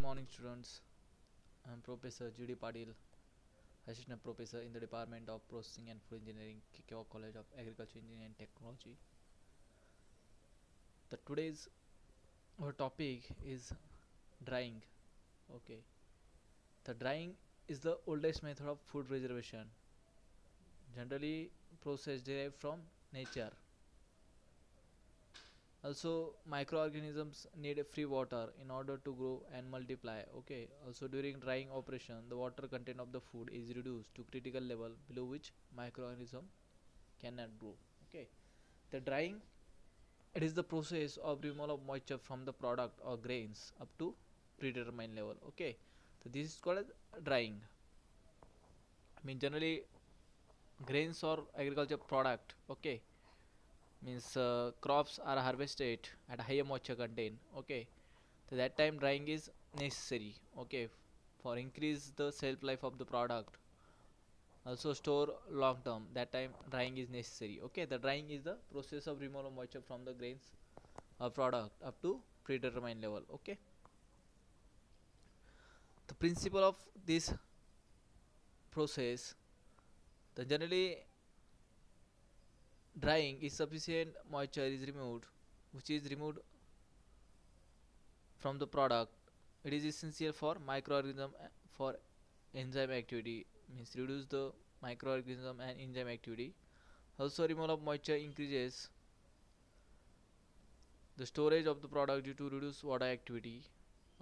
morning, students. I'm Professor G.D. Padil, Assistant Professor in the Department of Processing and Food Engineering, Kikkawa College of Agriculture Engineering and Technology. The today's our topic is drying. Okay, the drying is the oldest method of food preservation, generally process derived from nature. Also, microorganisms need free water in order to grow and multiply. Okay, also during drying operation, the water content of the food is reduced to critical level below which microorganism cannot grow. Okay, the drying, it is the process of removal of moisture from the product or grains up to predetermined level. Okay, so this is called as drying. I mean, generally grains or agriculture product. Okay, means crops are harvested at higher moisture content. Okay, so that time drying is necessary. Okay, for increase the shelf life of the product, also store long term, that time drying is necessary. Okay, the drying is the process of removal of moisture from the grains or product up to predetermined level. Okay, the principle of this process, the generally drying is sufficient moisture is removed, which is removed from the product. It is essential for microorganism for enzyme activity, means reduce the microorganism and enzyme activity. Also, removal of moisture increases the storage of the product due to reduced water activity.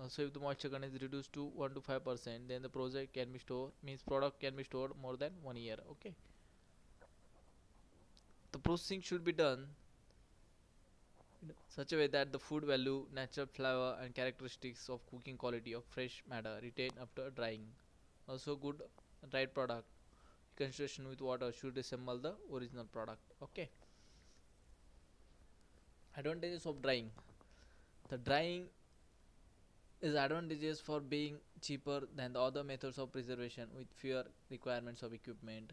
Also, if the moisture content is reduced to 1 to 5%, then the project can be stored, means product can be stored more than 1 year. Okay, the processing should be done in such a way that the food value, natural flavor, and characteristics of cooking quality of fresh matter retain after drying. Also, good dried product concentration with water should resemble the original product. Okay, advantages of drying, the drying is advantageous for being cheaper than the other methods of preservation with fewer requirements of equipment.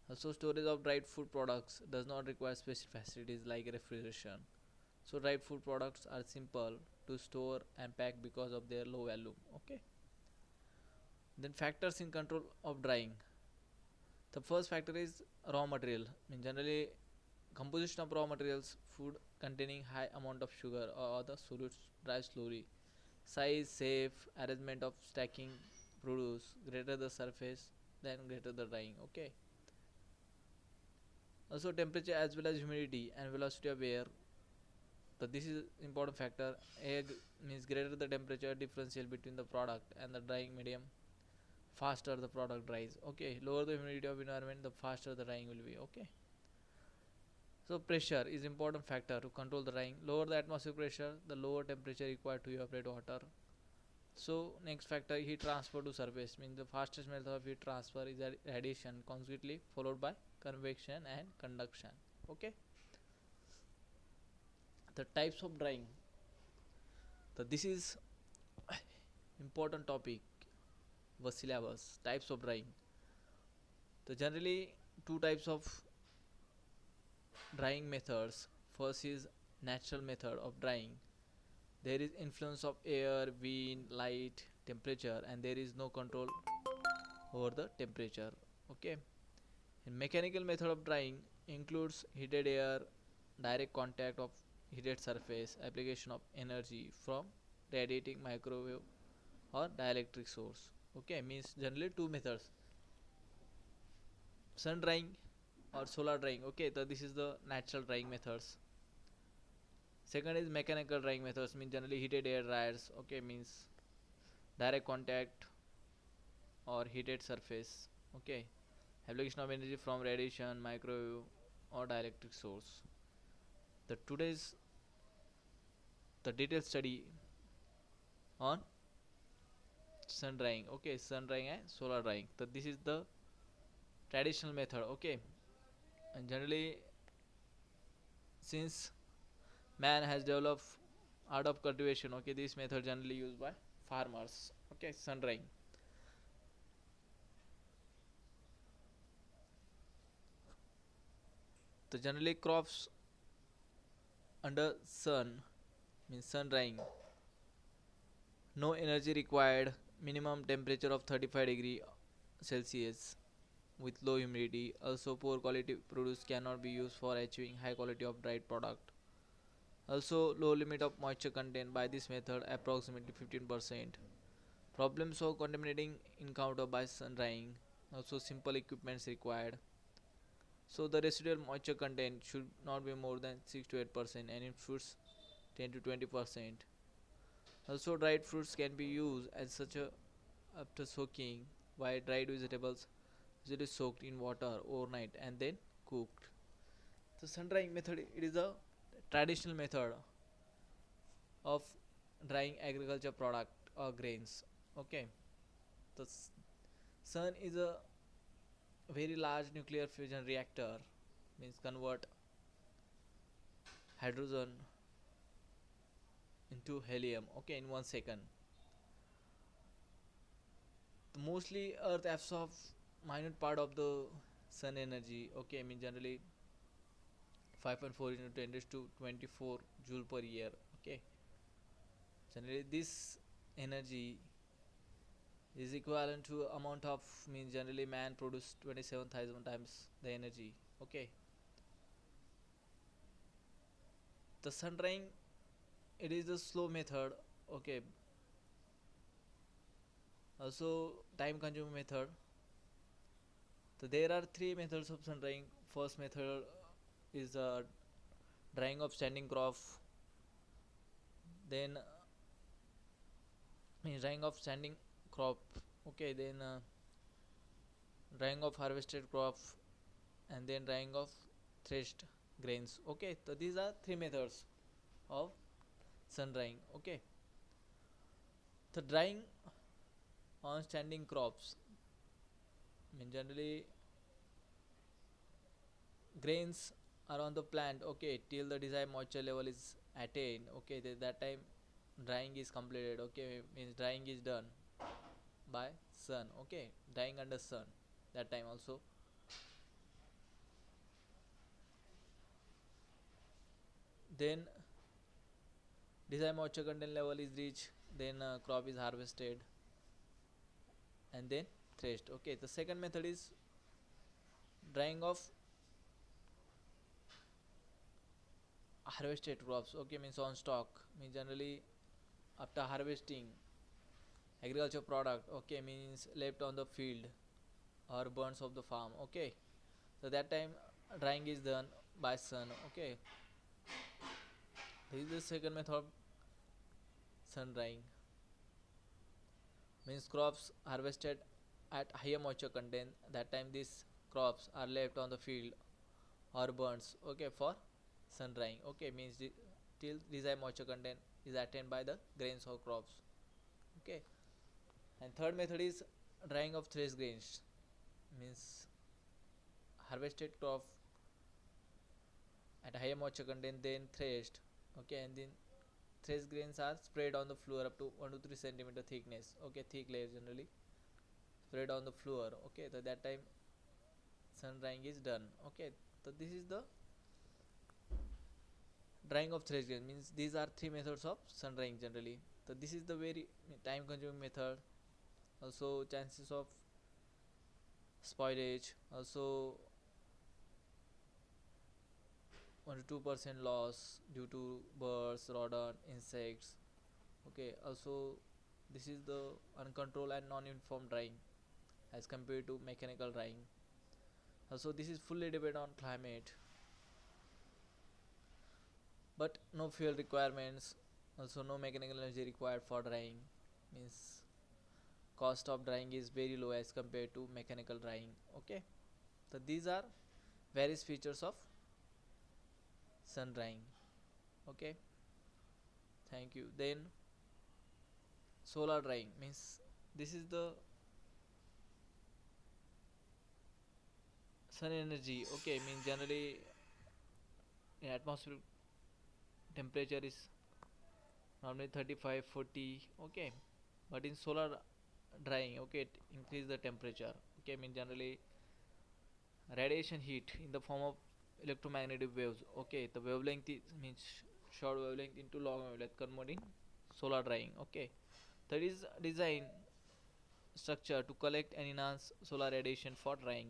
Also, storage of dried food products does not require special facilities like refrigeration. So dried food products are simple to store and pack because of their low value. Okay, then factors in control of drying, the first factor is raw material. In generally composition of raw materials, food containing high amount of sugar or other solutes dry slowly. Size, shape, arrangement of stacking produce, greater the surface, then greater the drying. Okay, also temperature as well as humidity and velocity of air. So this is important factor. Air means greater the temperature differential between the product and the drying medium, faster the product dries. Okay, lower the humidity of environment, the faster the drying will be. Okay, so pressure is important factor to control the drying. Lower the atmospheric pressure, the lower temperature required to evaporate water. So next factor, heat transfer to surface, means the fastest method of heat transfer is radiation, consequently followed by convection and conduction. Okay, the types of drying, so this is important topic for syllabus. Types of drying, so generally two types of drying methods. First is natural method of drying. There is influence of air, wind, light, temperature, and there is no control over the temperature. Okay, and mechanical method of drying includes heated air, direct contact of heated surface, application of energy from radiating microwave or dielectric source. Okay, means generally two methods, sun drying or solar drying. Okay, so this is the natural drying methods. Second is mechanical drying methods, means generally heated air dryers. Okay, means direct contact or heated surface. Okay, application of energy from radiation, microwave or dielectric source. The today's the detailed study on sun drying. Okay, sun drying and solar drying. So this is the traditional method. Okay, and generally since man has developed art of cultivation. Okay, this method generally used by farmers. Okay, sun drying. The generally crops under sun, means sun drying, No energy required, minimum temperature of 35 degree Celsius with low humidity. Also poor quality produce cannot be used for achieving high quality of dried product. Also low limit of moisture content by this method approximately 15%. Problems of contaminating encountered by sun drying. Also simple equipments required. So the residual moisture content should not be more than 6 to 8% and in fruits 10 to 20%. Also dried fruits can be used as such a after soaking, while dried vegetables usually soaked in water overnight and then cooked. The sun drying method, it is a traditional method of drying agriculture product or grains. Okay, the sun is a very large nuclear fusion reactor, means convert hydrogen into helium. Okay, in 1 second. Mostly Earth absorbs minute part of the sun energy. Okay, I mean generally 5.4 into 10 raised to 24 joule per year. Okay, generally this energy is equivalent to amount of, means generally man produce 27,000 times the energy. Okay, the sun drying, it is a slow method. Okay, also time consuming method. So there are three methods of sun drying. First method is drying of standing crop, then means drying of standing crop. Okay, then drying of harvested crop, and then drying of threshed grains. Okay, so these are three methods of sun drying. Okay, the drying on standing crops, I mean generally grains are on the plant. Okay, till the desired moisture level is attained. Okay, that time drying is completed. Okay, means drying is done by sun. Okay, drying under sun, that time also. Then desired moisture content level is reached, then crop is harvested and then threshed. Okay, the second method is drying of harvested crops. Okay, means on stock, means generally after harvesting agriculture product. Okay, means left on the field or burns of the farm. Okay, so that time drying is done by sun. Okay, this is the second method of sun drying. Means crops harvested at higher moisture content, that time these crops are left on the field or burns. Okay, for sun drying. Okay, means till desired moisture content is attained by the grains or crops. Okay, and third method is drying of threshed grains, means harvested crop at higher moisture content then threshed. Okay, and then threshed grains are spread on the floor up to 1 to 3 centimeter thickness. Okay, thick layer generally spread on the floor. Okay, so that time sun drying is done. Okay, so this is the drying of threshed grains, means these are three methods of sun drying generally. So this is the very time consuming method. Also chances of spoilage, also 1 to 2% loss due to birds, rodent, insects. Okay, also this is the uncontrolled and non-uniform drying as compared to mechanical drying. Also this is fully dependent on climate, but no fuel requirements. Also no mechanical energy required for drying, means cost of drying is very low as compared to mechanical drying. Okay, so these are various features of sun drying. Okay, thank you. Then solar drying, means this is the sun energy. Okay, means generally in atmospheric temperature is normally 35 40. Okay, but in solar drying, okay, it increase the temperature. Okay, mean generally radiation heat in the form of electromagnetic waves. Okay, the wavelength is, means short wavelength into long wavelength converting solar drying. Okay, That is design structure to collect and enhance solar radiation for drying.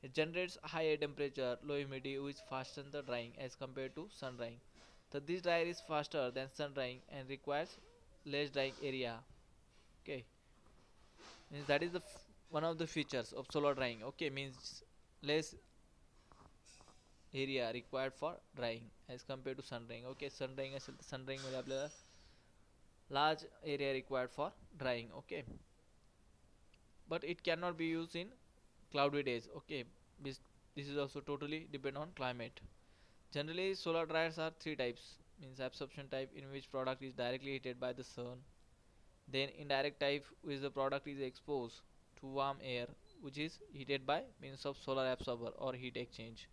It generates higher temperature, low humidity, which fastens the drying as compared to sun drying. So this dryer is faster than sun drying and requires less drying area. Okay, means that is the one of the features of solar drying. Okay, means less area required for drying as compared to sun drying. Okay, sun drying असेल तर sun drying मध्ये आपल्याला large area required for drying. Okay, but it cannot be used in cloudy days. Okay, this is also totally depend on climate. Generally, solar dryers are three types. Means absorption type, in which product is directly heated by the sun. Then indirect type, which the product is exposed to warm air, which is heated by means of solar absorber or heat exchange.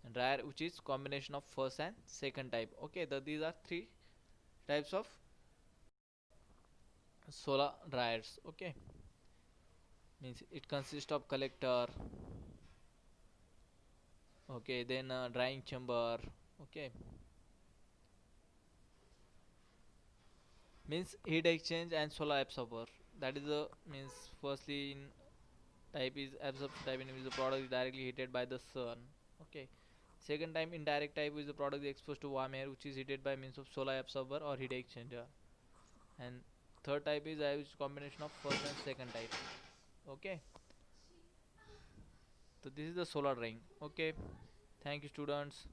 And dryer, which is combination of first and second type. Okay, these are three types of solar dryers. Okay, means it consists of collector. Okay, then drying chamber. Okay, means heat exchange and solar absorber. That is the means firstly in type is absorption type, in which the product is directly heated by the sun. Okay, second time indirect type is the product is exposed to warm air, which is heated by means of solar absorber or heat exchanger. And third type is which combination of first and second type. Okay, so this is the solar ring. Okay, thank you students.